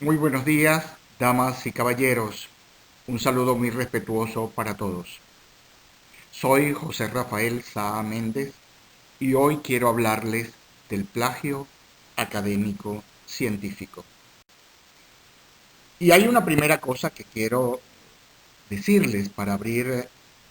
Muy buenos días, damas y caballeros. Un saludo muy respetuoso para todos. Soy José Rafael Saa Méndez y hoy quiero hablarles del plagio académico científico. Y hay una primera cosa que quiero decirles para abrir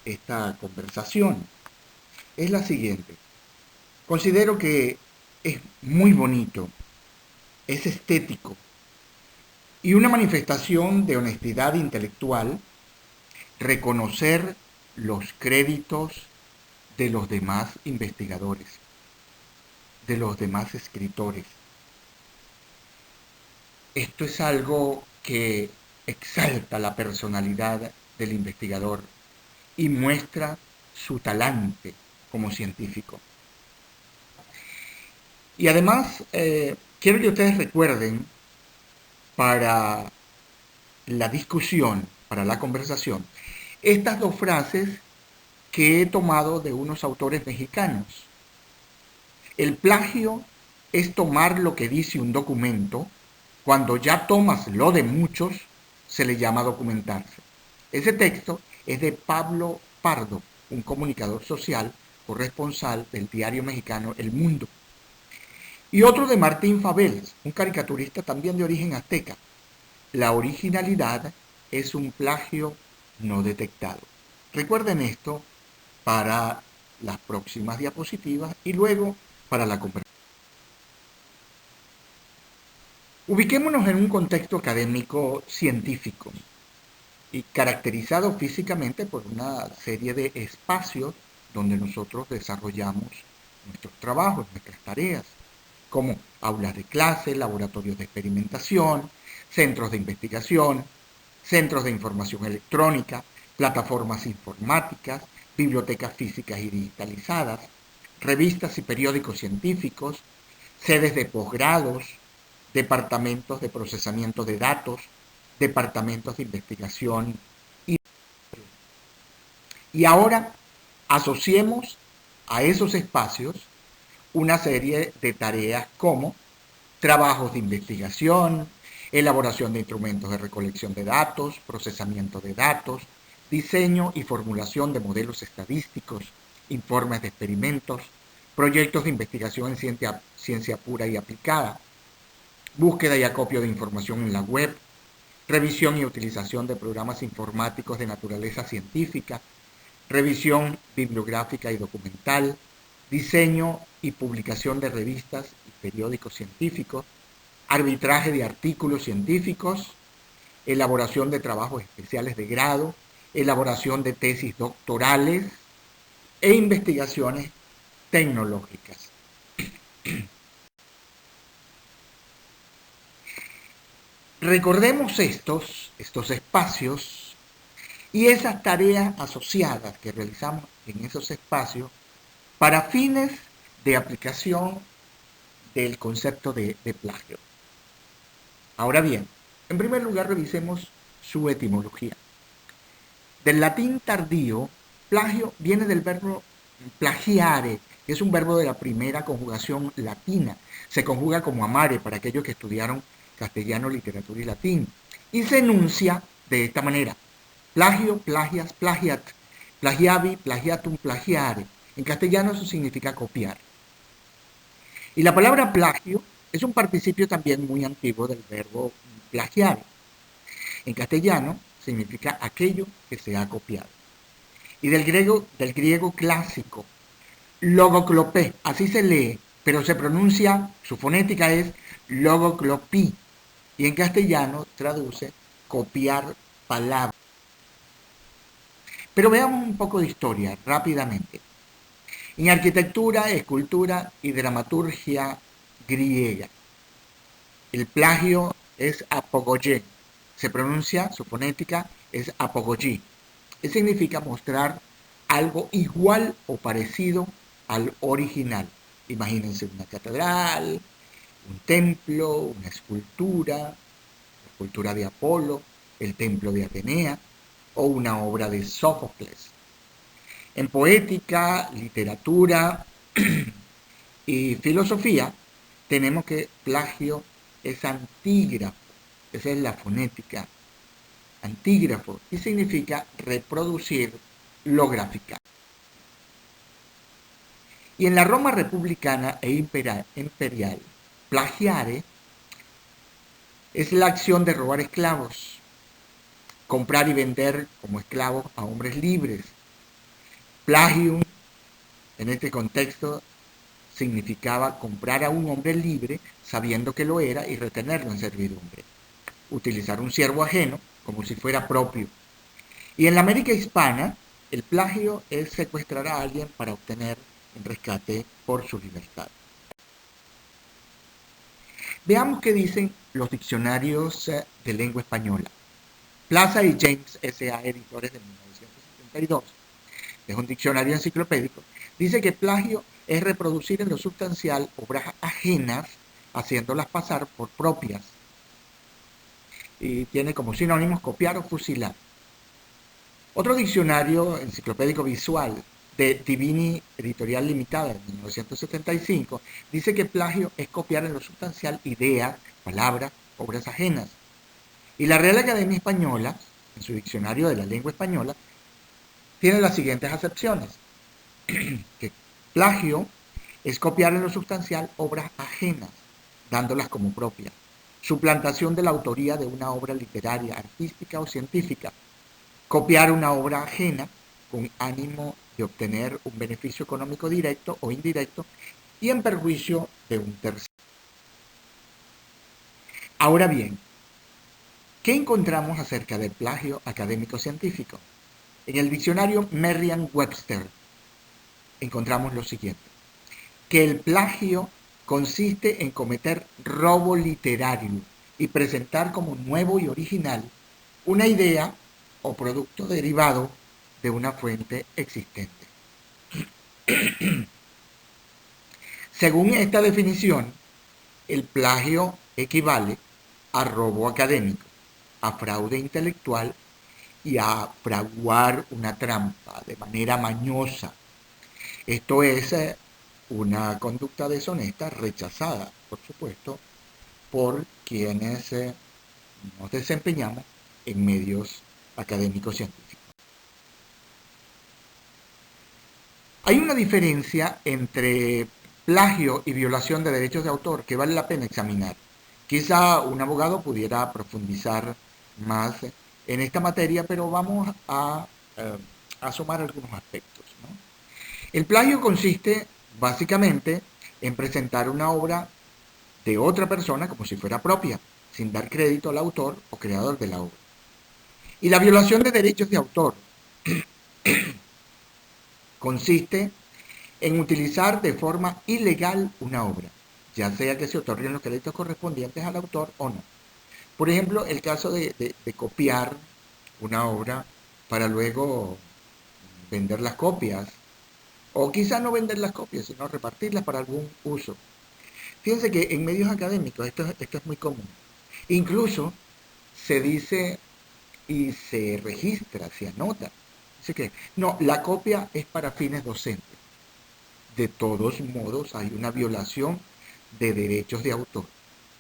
esta conversación. Es la siguiente. Considero que es muy bonito, es estético y una manifestación de honestidad intelectual reconocer los créditos de los demás investigadores, de los demás escritores. Esto es algo que exalta la personalidad del investigador y muestra su talante como científico. Y además, quiero que ustedes recuerden para la discusión, para la conversación, estas dos frases que he tomado de unos autores mexicanos. El plagio es tomar lo que dice un documento, cuando ya tomas lo de muchos, se le llama documentarse. Ese texto es de Pablo Pardo, un comunicador social corresponsal del diario mexicano El Mundo. Y otro de Martín Fabel, un caricaturista también de origen azteca. La originalidad es un plagio no detectado. Recuerden esto para las próximas diapositivas y luego para la conversación. Ubiquémonos en un contexto académico científico y caracterizado físicamente por una serie de espacios donde nosotros desarrollamos nuestros trabajos, nuestras tareas, como aulas de clase, laboratorios de experimentación, centros de investigación, centros de información electrónica, plataformas informáticas, bibliotecas físicas y digitalizadas, revistas y periódicos científicos, sedes de posgrados, departamentos de procesamiento de datos, departamentos de investigación. Y ahora asociemos a esos espacios una serie de tareas como trabajos de investigación, elaboración de instrumentos de recolección de datos, procesamiento de datos, diseño y formulación de modelos estadísticos, informes de experimentos, proyectos de investigación en ciencia pura y aplicada, búsqueda y acopio de información en la web, revisión y utilización de programas informáticos de naturaleza científica, revisión bibliográfica y documental, diseño y publicación de revistas y periódicos científicos, arbitraje de artículos científicos, elaboración de trabajos especiales de grado, elaboración de tesis doctorales e investigaciones tecnológicas. Recordemos estos espacios y esas tareas asociadas que realizamos en esos espacios para fines de aplicación del concepto de plagio. Ahora bien, en primer lugar revisemos su etimología. Del latín tardío, plagio viene del verbo plagiare, que es un verbo de la primera conjugación latina. Se conjuga como amare para aquellos que estudiaron castellano, literatura y latín. Y se enuncia de esta manera. Plagio, plagias, plagiat, plagiavi, plagiatum, plagiare. En castellano eso significa copiar. Y la palabra plagio es un participio también muy antiguo del verbo plagiar. En castellano significa aquello que se ha copiado. Y del griego clásico, logoclopé, así se lee, pero se pronuncia, su fonética es logoclopí, y en castellano traduce copiar palabras. Pero veamos un poco de historia rápidamente. En arquitectura, escultura y dramaturgia griega, el plagio es apogoyé. Se pronuncia, su fonética es apogoyí. Y significa mostrar algo igual o parecido al original. Imagínense una catedral, un templo, una escultura, la escultura de Apolo, el templo de Atenea o una obra de Sófocles. En poética, literatura y filosofía tenemos que plagio es antígrafo. Esa es la fonética. Antígrafo, y significa reproducir lo graficado. Y en la Roma republicana e imperial, plagiare es la acción de robar esclavos, comprar y vender como esclavos a hombres libres. Plagium, en este contexto, significaba comprar a un hombre libre sabiendo que lo era y retenerlo en servidumbre. Utilizar un siervo ajeno como si fuera propio. Y en la América hispana, el plagio es secuestrar a alguien para obtener un rescate por su libertad. Veamos qué dicen los diccionarios de lengua española. Plaza y James S.A., editores de 1972, es un diccionario enciclopédico, dice que plagio es reproducir en lo sustancial obras ajenas, haciéndolas pasar por propias. Y tiene como sinónimos copiar o fusilar. Otro diccionario enciclopédico visual de Divini Editorial Limitada de 1975 dice que plagio es copiar en lo sustancial ideas, palabras, obras ajenas. Y la Real Academia Española, en su diccionario de la lengua española, tiene las siguientes acepciones. Que plagio es copiar en lo sustancial obras ajenas, dándolas como propias. Suplantación de la autoría de una obra literaria, artística o científica. Copiar una obra ajena con ánimo de obtener un beneficio económico directo o indirecto y en perjuicio de un tercero. Ahora bien, ¿qué encontramos acerca del plagio académico-científico? En el diccionario Merriam-Webster encontramos lo siguiente, que el plagio consiste en cometer robo literario y presentar como nuevo y original una idea o producto derivado de una fuente existente. Según esta definición, el plagio equivale a robo académico, a fraude intelectual y a fraguar una trampa de manera mañosa. Esto es una conducta deshonesta rechazada, por supuesto, por quienes nos desempeñamos en medios académicos científicos. Hay una diferencia entre plagio y violación de derechos de autor que vale la pena examinar. Quizá un abogado pudiera profundizar más en esta materia, pero vamos a asomar algunos aspectos, ¿no? El plagio consiste básicamente en presentar una obra de otra persona como si fuera propia, sin dar crédito al autor o creador de la obra. Y la violación de derechos de autor consiste en utilizar de forma ilegal una obra, ya sea que se otorguen los créditos correspondientes al autor o no. Por ejemplo, el caso de copiar una obra para luego vender las copias, o quizá no vender las copias, sino repartirlas para algún uso. Fíjense que en medios académicos esto es muy común. Incluso se dice y se registra, se anota. Dice que no, la copia es para fines docentes. De todos modos, hay una violación de derechos de autor,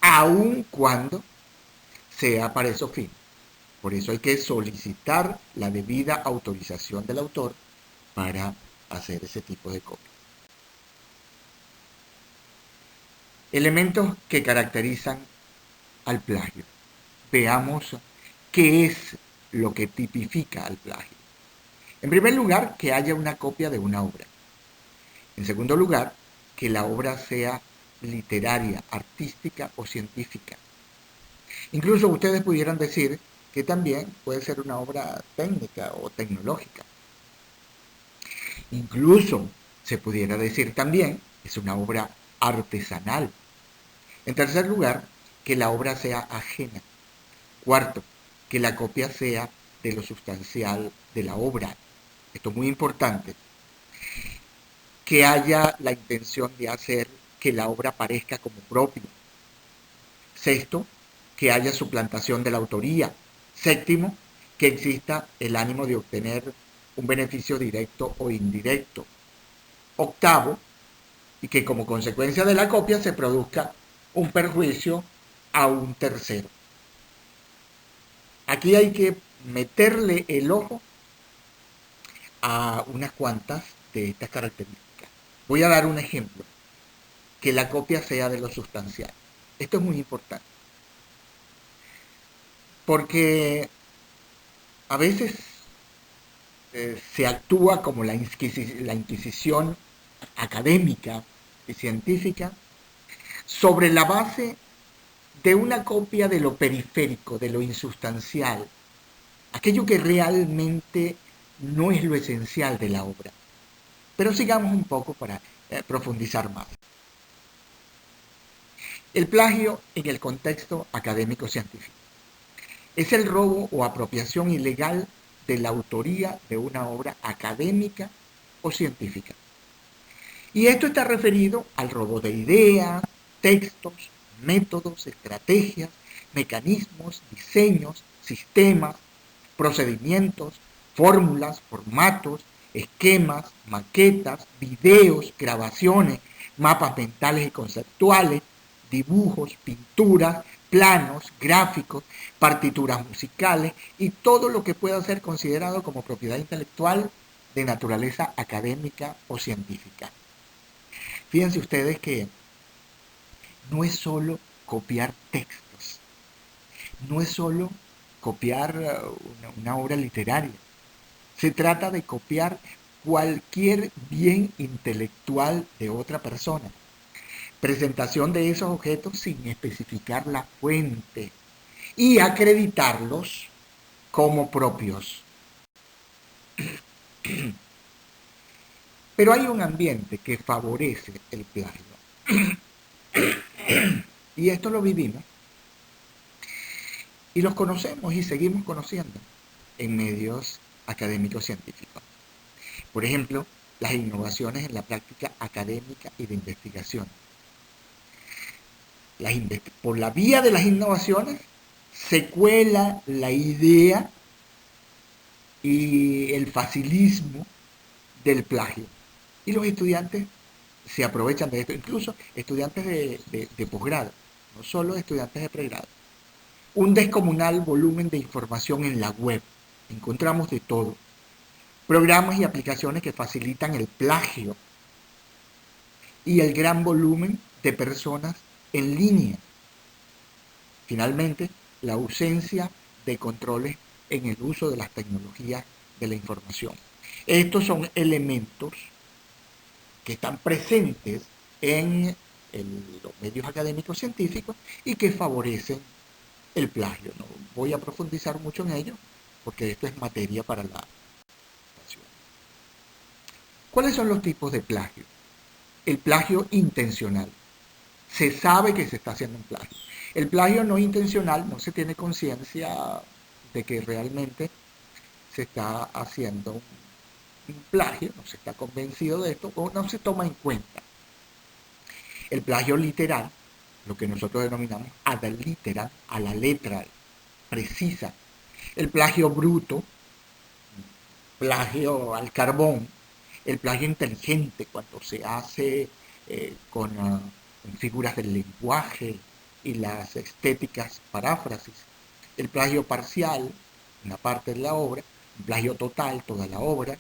aun cuando sea para esos fines. Por eso hay que solicitar la debida autorización del autor para hacer ese tipo de copia. Elementos que caracterizan al plagio. Veamos qué es lo que tipifica al plagio. En primer lugar, que haya una copia de una obra. En segundo lugar, que la obra sea literaria, artística o científica. Incluso ustedes pudieran decir que también puede ser una obra técnica o tecnológica. Incluso se pudiera decir también que es una obra artesanal. En tercer lugar, que la obra sea ajena. Cuarto, que la copia sea de lo sustancial de la obra. Esto es muy importante. Que haya la intención de hacer que la obra parezca como propia. Sexto, que haya suplantación de la autoría. Séptimo, que exista el ánimo de obtener un beneficio directo o indirecto. Octavo, y que como consecuencia de la copia se produzca un perjuicio a un tercero. Aquí hay que meterle el ojo a unas cuantas de estas características. Voy a dar un ejemplo, que la copia sea de lo sustancial. Esto es muy importante, porque a veces se actúa como la Inquisición académica y científica sobre la base de una copia de lo periférico, de lo insustancial, aquello que realmente no es lo esencial de la obra. Pero sigamos un poco para profundizar más. El plagio en el contexto académico-científico es el robo o apropiación ilegal de la autoría de una obra académica o científica. Y esto está referido al robo de ideas, textos, métodos, estrategias, mecanismos, diseños, sistemas, procedimientos, fórmulas, formatos, esquemas, maquetas, videos, grabaciones, mapas mentales y conceptuales, dibujos, pinturas, planos, gráficos, partituras musicales y todo lo que pueda ser considerado como propiedad intelectual de naturaleza académica o científica. Fíjense ustedes que no es solo copiar textos, no es solo copiar una obra literaria, se trata de copiar cualquier bien intelectual de otra persona. Presentación de esos objetos sin especificar la fuente y acreditarlos como propios. Pero hay un ambiente que favorece el plagio. Y esto lo vivimos y los conocemos y seguimos conociendo en medios académicos científicos. Por ejemplo, las innovaciones en la práctica académica y de investigación. Por la vía de las innovaciones se cuela la idea y el facilismo del plagio. Y los estudiantes se aprovechan de esto, incluso estudiantes de posgrado, no solo estudiantes de pregrado. Un descomunal volumen de información en la web. Encontramos de todo. Programas y aplicaciones que facilitan el plagio y el gran volumen de personas en línea. Finalmente, la ausencia de controles en el uso de las tecnologías de la información. Estos son elementos que están presentes en los medios académicos científicos y que favorecen el plagio. No voy a profundizar mucho en ello porque esto es materia para la presentación. ¿Cuáles son los tipos de plagio? El plagio intencional. Se sabe que se está haciendo un plagio. El plagio no intencional, no se tiene conciencia de que realmente se está haciendo un plagio, no se está convencido de esto o no se toma en cuenta. El plagio literal, lo que nosotros denominamos ad literam, a la letra precisa. El plagio bruto, plagio al carbón, el plagio inteligente, cuando se hace con figuras del lenguaje y las estéticas paráfrasis, el plagio parcial, una parte de la obra, el plagio total, toda la obra,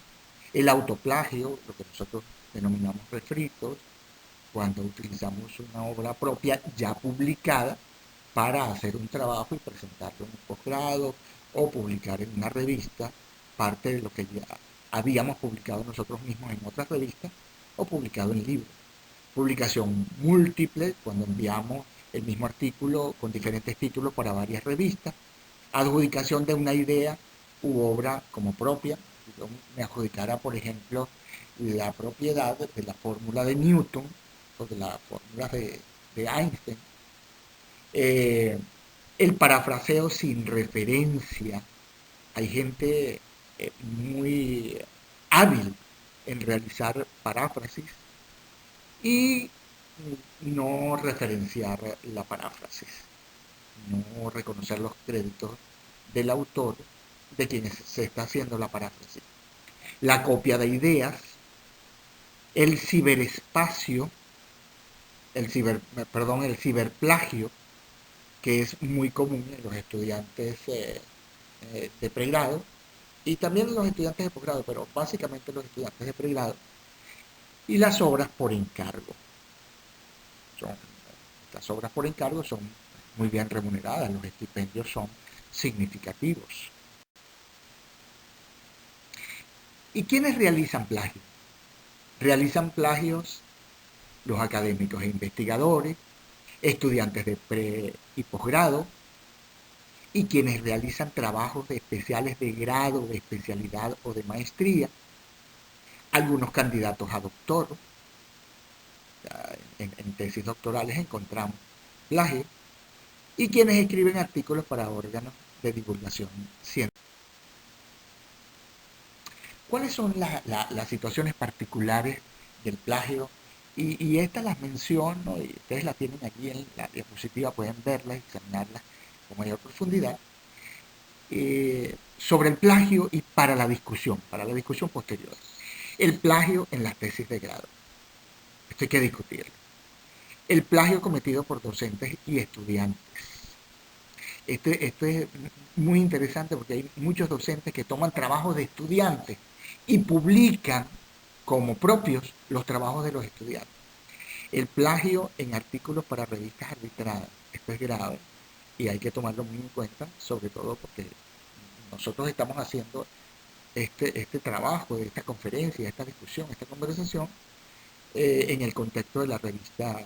el autoplagio, lo que nosotros denominamos refritos, cuando utilizamos una obra propia ya publicada para hacer un trabajo y presentarlo en un posgrado o publicar en una revista parte de lo que ya habíamos publicado nosotros mismos en otras revistas o publicado en libros. Publicación múltiple, cuando enviamos el mismo artículo con diferentes títulos para varias revistas. Adjudicación de una idea u obra como propia. Yo me adjudicara, por ejemplo, la propiedad de la fórmula de Newton o de las fórmulas de Einstein. El parafraseo sin referencia. Hay gente muy hábil en realizar paráfrasis y no referenciar la paráfrasis, no reconocer los créditos del autor de quien se está haciendo la paráfrasis. La copia de ideas, el ciberespacio, el ciberplagio, que es muy común en los estudiantes de pregrado y también los estudiantes de posgrado, pero básicamente los estudiantes de pregrado, y las obras por encargo. Son, estas obras por encargo son muy bien remuneradas, los estipendios son significativos. ¿Y quiénes realizan plagio? Realizan plagios los académicos e investigadores, estudiantes de pre y posgrado, y quienes realizan trabajos especiales de grado, de especialidad o de maestría, algunos candidatos a doctor, en tesis doctorales encontramos plagio, y quienes escriben artículos para órganos de divulgación científica. ¿Cuáles son las situaciones particulares del plagio? Y estas las menciono, y ustedes las tienen aquí en la diapositiva, pueden verlas, examinarlas con mayor profundidad, sobre el plagio y para la discusión posterior. El plagio en las tesis de grado. Esto hay que discutirlo. El plagio cometido por docentes y estudiantes. Esto es muy interesante porque hay muchos docentes que toman trabajos de estudiantes y publican como propios los trabajos de los estudiantes. El plagio en artículos para revistas arbitradas. Esto es grave y hay que tomarlo muy en cuenta, sobre todo porque nosotros estamos haciendo este trabajo, esta conferencia, esta discusión, esta conversación en el contexto de la revista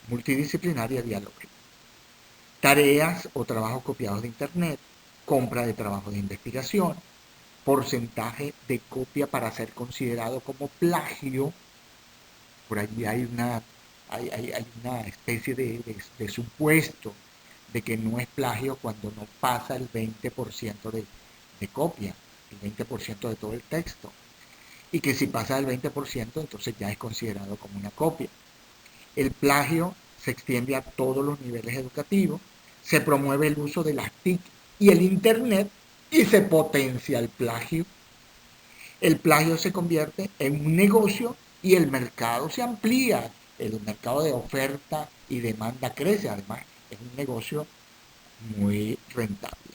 multidisciplinaria Dialógica. Tareas o trabajos copiados de Internet, compra de trabajos de investigación, porcentaje de copia para ser considerado como plagio. Por allí hay una especie de supuesto de que no es plagio cuando no pasa el 20% de copia, el 20% de todo el texto. Y que si pasa el 20%, entonces ya es considerado como una copia. El plagio se extiende a todos los niveles educativos, se promueve el uso de las TIC y el Internet y se potencia el plagio. El plagio se convierte en un negocio y el mercado se amplía. El mercado de oferta y demanda crece. Además, es un negocio muy rentable.